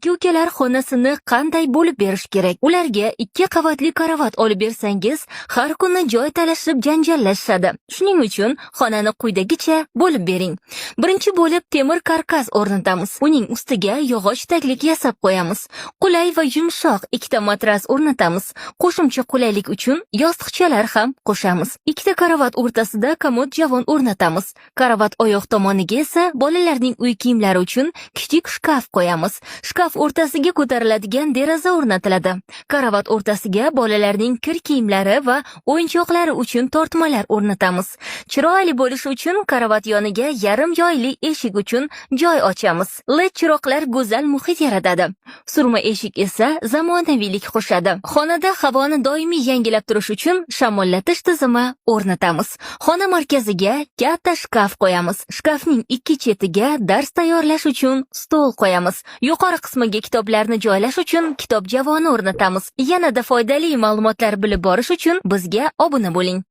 Aka-ukalar xonasini qanday bo'lib berish kerak? Ularga 2 qavatli karavot olib bersangiz, har kuni joy talashib janjallashadi. Shuning uchun xonani quyidagicha bo'lib bering. Birinchi bo'lib temir karkas o'rnatamiz. Uning ustiga yog'och taglik yasab qo'yamiz. Qulay va yumshoq 2 matras o'rnatamiz. Qo'shimcha qulaylik uchun yostiqchalar ham qo'shamiz. 2 karavot o'rtasida komod javon o'rnatamiz. Karavot oyoq tomoniga esa bolalarning uy kiyimlari uchun kichik shkaf qo'yamiz. Shkaf o'rtasiga ko'tariladigan deraza o'rnatiladi. Karavot o'rtasiga bolalarning kir kiyimlari va o'yinchoqlari uchun tortmalar o'rnatamiz. Chiroyli bo'lishi uchun karavot yoniga yarim joyli eshik uchun joy ochamiz. LED chiroqlar go'zal muhit yaratadi. Surma eshik esa zamonaviylik qo'shadi. Xonada havoni doimiy yangilab turish uchun shamollatish tizimi o'rnatamiz. Xona markaziga katta shkaf qo'yamiz. Shkafning 2 chetiga dars tayyorlash uchun stol qo'yamiz. Yuqori qismiga kitoblarni joylash uchun kitob javoni o'rnatamiz. Yanada foydali ma'lumotlar bilib borish uchun bizga obuna bo'ling.